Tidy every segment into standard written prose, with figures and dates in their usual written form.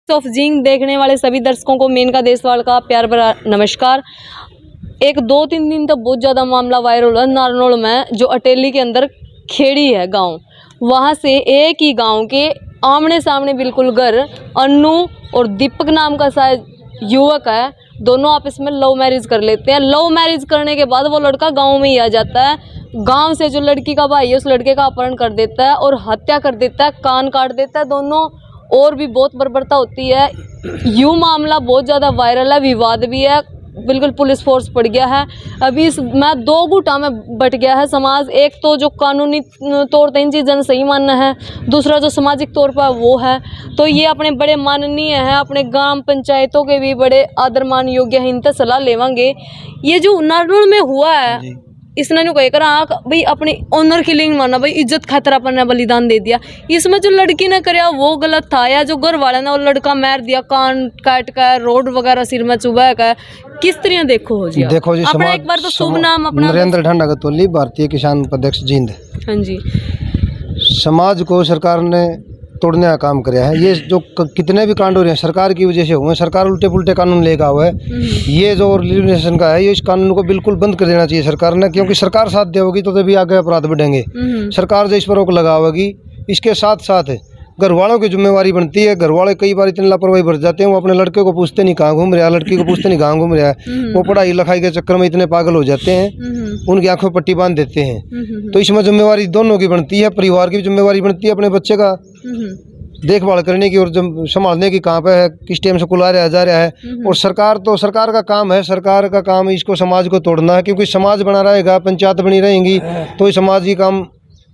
Of जिंग देखने वाले सभी दर्शकों को मेनका देशवाल का प्यार भरा नमस्कार। एक 2-3 दिन तक बहुत ज़्यादा मामला वायरल हुआ नारनौल में, जो अटेली के अंदर खेड़ी है गांव, वहां से एक ही गांव के आमने सामने बिल्कुल घर अन्नू और दीपक नाम का शायद युवक है, दोनों आपस में लव मैरिज कर लेते हैं। लव मैरिज करने के बाद वो लड़का गाँव में ही आ जाता है। गांव से जो लड़की का भाई है उस लड़के का अपहरण कर देता है और हत्या कर देता है, कान काट देता है दोनों, और भी बहुत बर्बरता होती है। यूँ मामला बहुत ज़्यादा वायरल है, विवाद भी है, बिल्कुल पुलिस फोर्स पड़ गया है। अभी इसमें 2 गुटा में बट गया है समाज। एक तो जो कानूनी तौर पर इन चीज़ों सही मानना है, दूसरा जो सामाजिक तौर पर वो है। तो ये अपने बड़े माननीय हैं, अपने ग्राम पंचायतों के भी बड़े आदर मान योग्य हैं, इनसे सलाह लेवांगे। ये जो नारनौल में हुआ है, इसने जो कह कर भाई अपनी ऑनर किलिंग माना, भाई इज्जत खतरा पर बलिदान दे दिया। इसमें जो लड़की ने कराया वो गलत था, या जो घर वाले ने वो लड़का मार दिया, कान काट कर, रोड वगैरह सिर में चुबा कर, किस तरह देखो हो जी? देखो जी, अपना एक बार तो शुभ नाम अपना। नरेंद्र ढांडा गतौली, भारतीय किसान उपाध्यक्ष जींद। हाँ जी। समाज को सरकार ने तोड़ने का काम किया है। ये जो कितने भी कांड हो रहे हैं सरकार की वजह से हुए। सरकार उल्टे पुल्टे कानून लेकर हुआ है। ये जो रिलेशन का है, ये इस कानून को बिल्कुल बंद कर देना चाहिए सरकार ने, क्योंकि सरकार साथ देगी तो तभी आगे अपराध बढ़ेंगे। सरकार जो इस पर रोक लगावेगी, इसके साथ साथ घर वालों की जिम्मेवारी बनती है। घर वाले कई बार इतने लापरवाही भर जाते हैं, वो अपने लड़के को पूछते नहीं कहाँ घूम रहा है, लड़की को पूछते नहीं कहाँ घूम रहा है। वो पढ़ाई लिखाई के चक्कर में इतने पागल हो जाते हैं, उनकी आंखों पट्टी बांध देते हैं। तो इसमें जिम्मेवारी दोनों की बनती है, परिवार की भी जिम्मेवारी बनती है, अपने बच्चे का देखभाल करने की और संभालने की, कहाँ पे है, किस टाइम से कुला रहा जा रहा है। और सरकार का काम है, सरकार का काम इसको समाज को तोड़ना है, क्योंकि समाज बना रहेगा, पंचायत बनी रहेंगी तो ये समाज की काम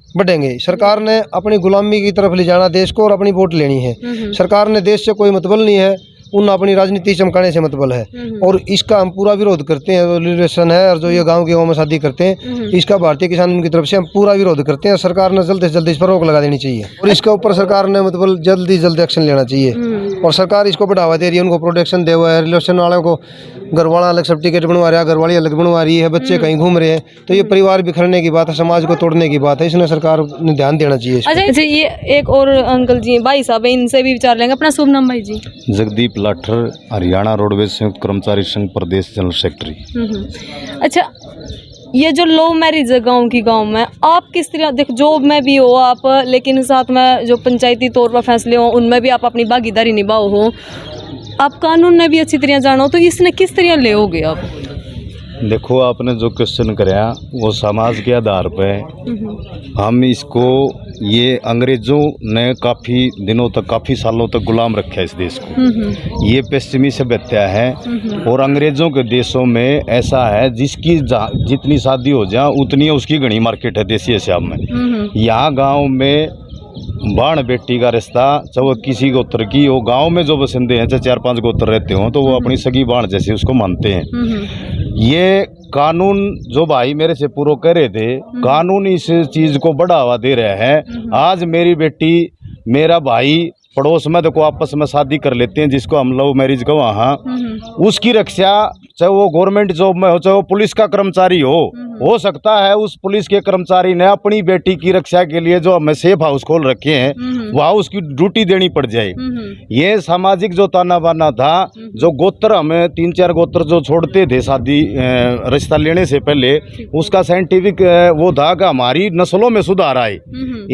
बढ़ेंगे। सरकार ने अपनी गुलामी की तरफ ले जाना देश को और अपनी वोट लेनी है। सरकार ने देश से कोई मतलब नहीं है, उन अपनी राजनीति चमकाने से मतलब है, और इसका हम पूरा विरोध करते हैं। जो रिलेशन है और जो ये गांव के गाँव में शादी करते हैं, इसका भारतीय किसान की तरफ से हम पूरा विरोध करते हैं। सरकार ने जल्द से जल्द इस पर रोक लगा देनी चाहिए और इसके ऊपर सरकार ने मतलब जल्द एक्शन लेना चाहिए। और सरकार इसको बढ़ावा दे रही है, उनको प्रोटेक्शन दे हुआ है। रिलेशन वालों को घर वाला अलग सर्टिफिकेट बनवा रहा है, घर वाली अलग बनवा रही है, बच्चे कहीं घूम रहे हैं, तो ये परिवार बिखरने की बात है, समाज को तोड़ने की बात है। इसने सरकार ने ध्यान देना चाहिए। अच्छा, ये एक और अंकल जी भाई साहब है, इनसे भी विचार लेंगे। अपना शुभ नाम भाई जी? जगदीप लाठर, हरियाणा रोडवेज संयुक्त कर्मचारी संघ प्रदेश जनरल सेक्रेटरी। अच्छा, ये जो लव मैरिज है गांव की गांव में, आप किस तरह देख, जॉब में भी हो आप, लेकिन साथ में जो पंचायती तौर पर फैसले हो उनमें भी आप अपनी भागीदारी निभाओ हो, आप कानून में भी अच्छी तरह जानो, तो इसने किस तरह लेओगे आप? देखो, आपने जो क्वेश्चन कराया वो समाज के आधार पे हम इसको, ये अंग्रेजों ने काफ़ी दिनों तक, काफ़ी सालों तक गुलाम रखा है इस देश को। ये पश्चिमी सभ्यता है और अंग्रेजों के देशों में ऐसा है, जिसकी जितनी शादी हो जाए उतनी उसकी घनी मार्केट है देसी हिसाब में। यहाँ गांव में बाण बेटी का रिश्ता, चाहे वो किसी गोत्र की हो, गांव में जो बसिंदे हैं, चाहे 4-5 गोत्र रहते हों, तो वो अपनी सगी बाण जैसे उसको मानते हैं। ये कानून जो भाई मेरे से पूरा कह रहे थे, कानून इस चीज़ को बढ़ावा दे रहा है। आज मेरी बेटी, मेरा भाई पड़ोस में देखो आपस में शादी कर लेते हैं, जिसको हम लव मैरिज को, वहाँ उसकी रक्षा, चाहे वो गवर्नमेंट जॉब में हो, चाहे वो पुलिस का कर्मचारी हो सकता है उस पुलिस के कर्मचारी ने अपनी बेटी की रक्षा के लिए जो हमें सेफ हाउस खोल रखे हैं, वहाँ उसकी ड्यूटी देनी पड़ जाए। ये सामाजिक जो ताना बाना था, जो गोत्र हमें 3-4 गोत्र जो छोड़ते थे शादी रिश्ता लेने से पहले, उसका साइंटिफिक वो था कि हमारी नस्लों में सुधार आए।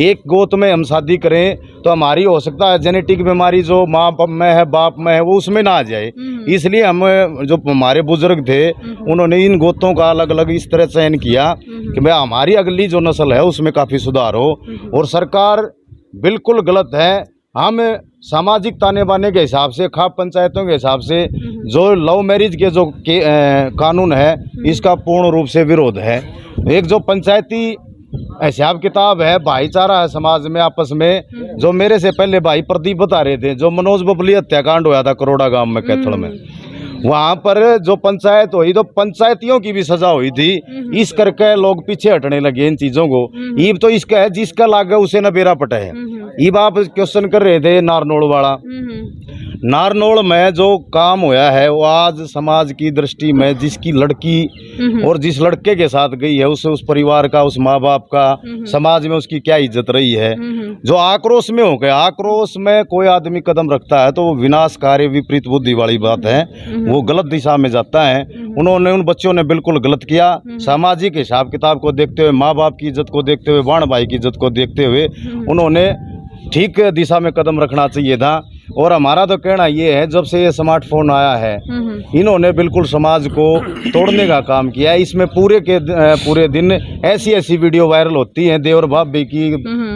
एक गोत में हम शादी करें तो हमारी हो सकता है जेनेटिक बीमारी जो माँ में है, बाप में है, वो उसमें ना आ जाए। इसलिए हम, जो हमारे बुजुर्ग थे, उन्होंने इन गोतों का अलग अलग इस तरह चयन किया कि भाई हमारी अगली जो नस्ल है उसमें काफ़ी सुधार हो। और सरकार बिल्कुल गलत है। हम सामाजिक ताने बाने के हिसाब से, खाप पंचायतों के हिसाब से जो लव मैरिज के जो कानून है, इसका पूर्ण रूप से विरोध है। एक जो पंचायती हिसाब किताब है, भाईचारा है समाज में आपस में, जो मेरे से पहले भाई प्रदीप बता रहे थे, जो मनोज बबली हत्याकांड हुआ था करोड़ा गांव में, कैथल में, वहाँ पर जो पंचायत हुई तो पंचायतियों की भी सजा हुई थी। इस करके लोग पीछे हटने लगे इन चीजों को। ईब तो इसका है जिसका लागा उसे न बेरा पटा है। ईब आप क्वेश्चन कर रहे थे नारनौल वाला। नारनौल में जो काम होया है वो आज समाज की दृष्टि में जिसकी लड़की और जिस लड़के के साथ गई है उस परिवार का, उस माँ बाप का, समाज में उसकी क्या इज्जत रही है। जो आक्रोश में हो गया, आक्रोश में कोई आदमी कदम रखता है तो वो विनाशकारी विपरीत बुद्धि वाली बात है, वो गलत दिशा में जाता है। उन्होंने, उन बच्चों ने बिल्कुल गलत किया। सामाजिक हिसाब किताब को देखते हुए, माँ बाप की इज्जत को देखते हुए, बाण भाई की इज्जत को देखते हुए उन्होंने ठीक दिशा में कदम रखना चाहिए था। और हमारा तो कहना ये है, जब से ये स्मार्टफोन आया है इन्होंने बिल्कुल समाज को तोड़ने का काम किया है। इसमें पूरे दिन ऐसी ऐसी वीडियो वायरल होती हैं देवर भाभी की,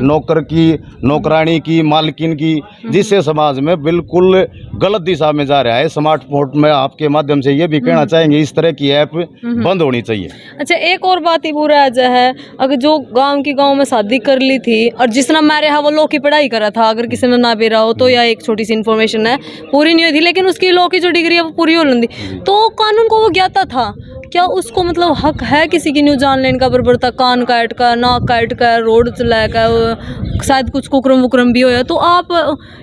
नौकर की, नौकरानी की, मालकिन की, जिससे समाज में बिल्कुल गलत दिशा में जा रहा है। स्मार्टफोन में आपके माध्यम से ये भी कहना चाहेंगे इस तरह की ऐप बंद होनी चाहिए। अच्छा, एक और बात ही बुरा है, अगर जो गांव में शादी कर ली थी और जिसने मारे है वो लॉ की पढ़ाई करा था, अगर किसी ने ना बेरा हो तो, या एक छोटी सी इन्फॉर्मेशन है पूरी नहीं हुई थी लेकिन उसकी लॉ की जो डिग्री है वो पूरी हो लेती, तो कानून को वो ज्ञाता था। क्या उसको मतलब हक है किसी की न्यूज जान लेने का, बरबरता कान काट का, नाक काट का, रोड चला का, शायद कुछ कुकरम वुकरम भी होया, तो आप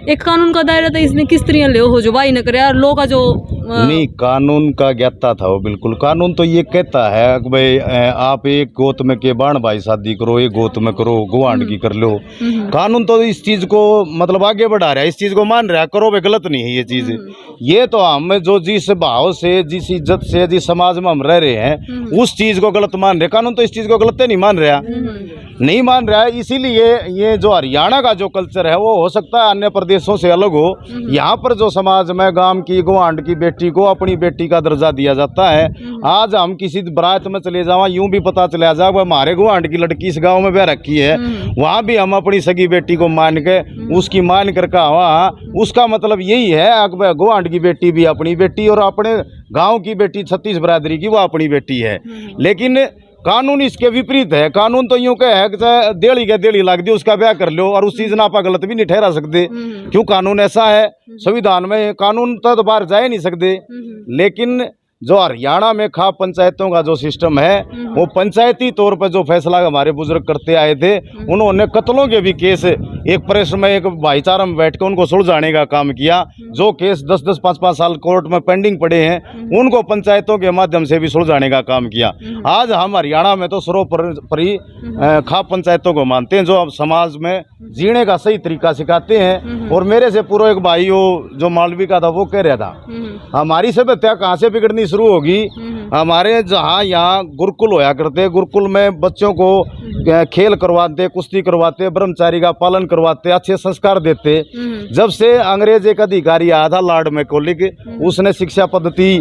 एक कानून का दायरा था, इसने किस तरह ले हो जो भाई न करे यार, लो का जो नहीं, कानून का ज्ञाता था वो बिल्कुल। कानून तो ये कहता है कि भाई आप एक गोत में के बाण भाई शादी करो, एक गोत में करो, गुआंड की कर लो। कानून तो इस चीज को मतलब आगे बढ़ा रहा है, इस चीज को मान रहा है, करो वे गलत नहीं है ये चीज। ये तो हम जो जिस भाव से, जिस इज्जत से, जिस समाज में हम रह रहे हैं उस चीज को गलत मान रहे। कानून तो इस चीज को गलत नहीं मान रहा, नहीं मान रहा है। इसीलिए ये जो हरियाणा का जो कल्चर है वो हो सकता है अन्य प्रदेशों से अलग हो। यहाँ पर जो समाज में गांव की गुआंड की बेटी को अपनी बेटी का दर्जा दिया जाता है। आज हम किसी बारात में चले जावा, यूं भी पता चला जाए हमारे गुआंड की लड़की इस गांव में ब्याह रखी है, वहाँ भी हम अपनी सगी बेटी को मान के उसकी मान कर कहा, उसका मतलब यही है गुआंड की बेटी भी अपनी बेटी और अपने गाँव की बेटी 36 बरादरी की वो अपनी बेटी है। लेकिन कानून इसके विपरीत है। कानून तो यूं कहे है देली के देली लग दी उसका ब्याह कर लो, और उस चीज ना आप गलत भी नहीं ठहरा सकते। क्यों? कानून ऐसा है, संविधान में कानून तो बाहर जा ही नहीं सकते। लेकिन जो हरियाणा में खाप पंचायतों का जो सिस्टम है वो पंचायती तौर पर जो फैसला हमारे बुजुर्ग करते आए थे, उन्होंने कत्लों के भी केस एक प्रेस में, एक भाईचारा में बैठ कर उनको सुलझाने का काम किया। जो केस 10-10, 5-5 साल कोर्ट में पेंडिंग पड़े हैं उनको पंचायतों के माध्यम से भी सुलझाने का काम किया। आज हम हरियाणा में तो सर्वोपरि खाप पंचायतों को मानते हैं, जो समाज में जीने का सही तरीका सिखाते हैं। और मेरे से पूर्व एक भाई जो मालवी का था वो कह रहा था हमारी सभ्यता कहाँ से बिगड़नी शुरू होगी। हमारे जहाँ यहाँ गुरुकुल होया करते, गुरुकुल में बच्चों को खेल करवाते, कुश्ती करवाते, ब्रह्मचारी का पालन करवाते, अच्छे संस्कार देते। जब से अंग्रेज एक अधिकारी आया था लॉर्ड मैकॉले, उसने शिक्षा पद्धति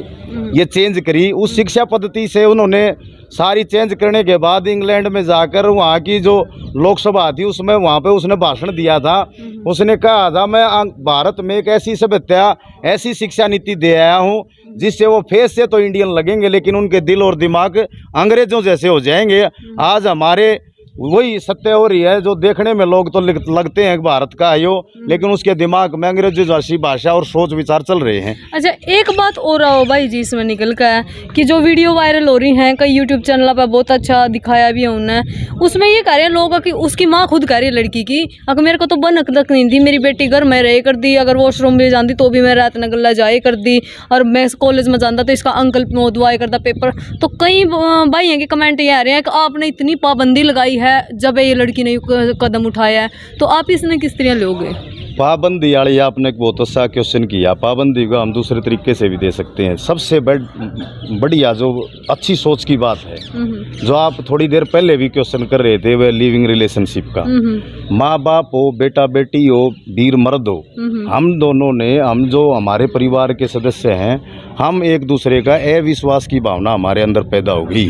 ये चेंज करी। उस शिक्षा पद्धति से उन्होंने सारी चेंज करने के बाद इंग्लैंड में जाकर वहाँ की जो लोकसभा थी उसमें वहाँ पे उसने भाषण दिया था। उसने कहा था मैं भारत में एक ऐसी सभ्यता, ऐसी शिक्षा नीति दे आया हूँ जिससे वो फेस से तो इंडियन लगेंगे लेकिन उनके दिल और दिमाग अंग्रेजों जैसे हो जाएंगे। आज हमारे वही सत्य हो रही है, जो देखने में लोग तो लगते हैं भारत का है यो, लेकिन उसके दिमाग में अंग्रेजी जैसी भाषा और सोच विचार चल रहे हैं। अच्छा, एक बात और आओ भाई जी इसमें निकल कर कि जो वीडियो वायरल हो रही हैं कई यूट्यूब चैनल पर, बहुत अच्छा दिखाया भी है उन्होंने, उसमें ये कह रहे हैं लोग कि उसकी माँ खुद कह रही है लड़की की, अगर मेरे को तो बनक तक नहीं थी, मेरी बेटी घर में रहे कर दी, अगर वॉशरूम भी जाती तो भी मैं रात न गला जाए कर दी, और मैं कॉलेज में जाता तो इसका अंकल दुआए करता पेपर। तो कई भाई हैं कि कमेंट ये आ रहे हैं कि आपने इतनी पाबंदी लगाई है जब ये लड़की ने कदम उठाया है, तो आप इसने किस तरह लोगे? पाबंदी वाली आपने एक बहुत अच्छा क्वेश्चन किया। पाबंदी को हम दूसरे तरीके से भी दे सकते हैं। सबसे बढ़िया जो अच्छी सोच की बात है, जो आप थोड़ी देर पहले भी क्वेश्चन कर रहे थे, वह लिविंग रिलेशनशिप का। माँ बाप हो, बेटा बेटी हो, वीर मर्द हो, हम दोनों ने, हम जो हमारे परिवार के सदस्य हैं, हम एक दूसरे का अविश्वास की भावना हमारे अंदर पैदा होगी।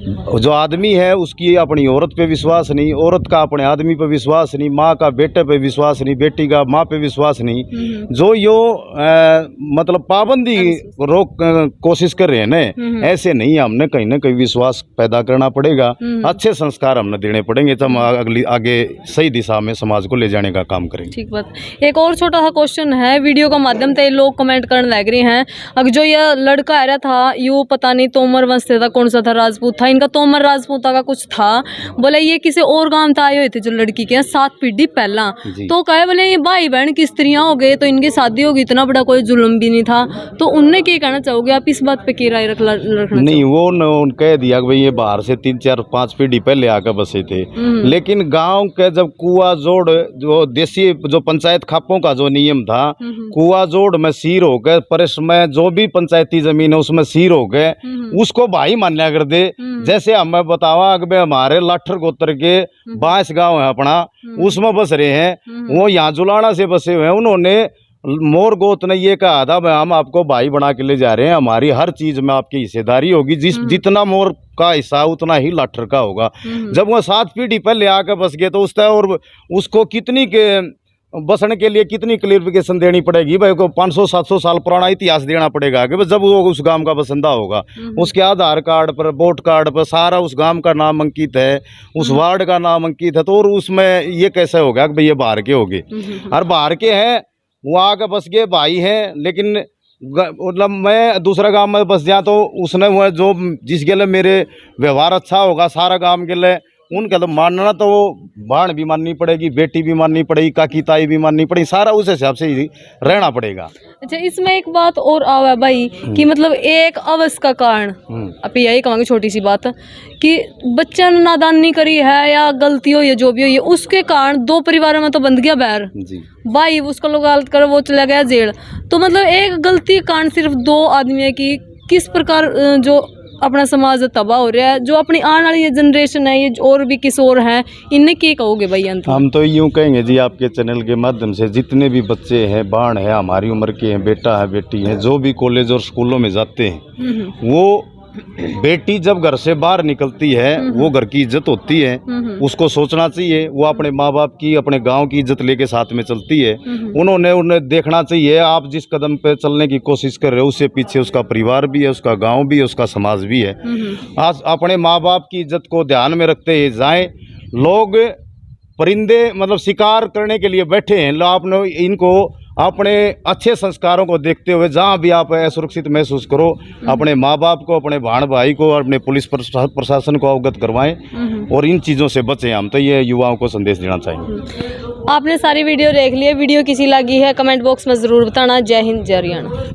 जो आदमी है उसकी अपनी औरत पे विश्वास नहीं, औरत का अपने आदमी पे विश्वास नहीं, माँ का बेटे पे विश्वास नहीं, बेटी का माँ पे विश्वास नहीं। जो यो मतलब पाबंदी रोक कोशिश कर रहे हैं ना, ऐसे नहीं, हमने कहीं ना कहीं विश्वास पैदा करना पड़ेगा, अच्छे संस्कार हमने देने पड़ेंगे, तब हम आगे सही दिशा में समाज को ले जाने का काम करेंगे। ठीक बात। एक और छोटा सा क्वेश्चन है, वीडियो का माध्यम से लोग कमेंट करने लग रहे हैं, अब जो ये लड़का आ रहा था यू पता नहीं तोमर वंश से था, कौन सा था, राजपूत था, इनका तोमर राजपूता का कुछ था, बोले ये किसी और गांव से आए हुए थे जो लड़की के 7 पीढ़ी पहला, तो कहे बोले ये भाई बहन की स्त्रियां हो गए तो इनकी शादी होगी, इतना बड़ा कोई जुल्म भी नहीं था। तो उनने क्या कहना चाहोगे आप इस बात पे, की राय रखना नहीं, वो उन कह दिया कि भाई ये बाहर से 3, 4, 5 पीढ़ी पहले आकर बसे थे, लेकिन गांव के जब कुआ जोड़ जो देसी जो पंचायत खापों का जो नियम था, कुआ जोड़ में सीर हो गए, परस में जो भी पंचायती जमीन है उसमें सीर हो गए, उसको भाई मान्या कर दे। जैसे हमें बतावा अगर हमारे लाठर गोत्र के 22 गांव है अपना, उसमें बस रहे हैं, वो यहाँ जुलाना से बसे हुए हैं, उन्होंने मोर गोत ने ये कहा था हम आपको भाई बना के ले जा रहे हैं, हमारी हर चीज में आपकी हिस्सेदारी होगी, जितना मोर का हिस्सा उतना ही लाठर का होगा। जब वो 7 पीढ़ी पहले आकर बस गए तो उसका और उसको कितनी के बसने के लिए कितनी क्लियरिफिकेशन देनी पड़ेगी भाई को, 500-700 साल पुराना इतिहास देना पड़ेगा कि जब वो उस गांव का बसिंदा होगा, उसके आधार कार्ड पर, वोट कार्ड पर सारा उस गांव का नाम अंकित है, उस वार्ड का नाम अंकित है, तो और उसमें ये कैसे होगा कि भाई ये बाहर के होंगे, और बाहर के हैं वो आके बस गए भाई हैं, लेकिन मतलब मैं दूसरा गांव में बस जाए तो उसने वो जो जिस गले मेरे व्यवहार अच्छा होगा सारा गांव के लिए उनका तो मानना, तो वो बाण भी माननी पड़ेगी, बेटी भी माननी पड़ेगी, काकी ताई भी माननी पड़ेगी, सारा उस हिसाब से ही रहना पड़ेगा। अच्छा, इसमें एक बात और आवा भाई कि मतलब एक अवस्था का कारण, अब यही कहूँगी छोटी सी बात, कि बच्चा ने नादानी करी है या गलती हो या जो भी हो, ये उसके कारण 2 परिवारों में तो बंध गया बैर जी, भाई उसका लोग गलत कर वो चला गया जेल। तो मतलब एक गलती के कारण सिर्फ 2 आदमी की किस प्रकार जो अपना समाज तबाह हो रहा है, जो अपनी आने वाली ये जनरेशन है, ये और भी किशोर हैं, इन्हें क्या कहोगे भाई अंत? हम तो यूँ कहेंगे जी आपके चैनल के माध्यम से, जितने भी बच्चे हैं, बाण है, हमारी उम्र के हैं, बेटा है, बेटी है, जो भी कॉलेज और स्कूलों में जाते हैं, वो बेटी जब घर से बाहर निकलती है वो घर की इज्जत होती है, उसको सोचना चाहिए, वो अपने माँ बाप की, अपने गांव की इज्जत लेके साथ में चलती है। उन्हें देखना चाहिए आप जिस कदम पे चलने की कोशिश कर रहे हो उससे पीछे उसका परिवार भी है, उसका गांव भी है, उसका समाज भी है। आज अपने माँ बाप की इज्जत को ध्यान में रखते हुए जाएं। लोग परिंदे मतलब शिकार करने के लिए बैठे हैं, आपने इनको अपने अच्छे संस्कारों को देखते हुए जहाँ भी आप असुरक्षित महसूस करो, अपने माँ बाप को, अपने भाण भाई को, अपने पुलिस प्रशासन को अवगत करवाएं और इन चीज़ों से बचें। हम तो ये युवाओं को संदेश देना चाहेंगे। आपने सारी वीडियो देख ली है, वीडियो किसी लगी है कमेंट बॉक्स में ज़रूर बताना। जय हिंद, जय हरियाणा।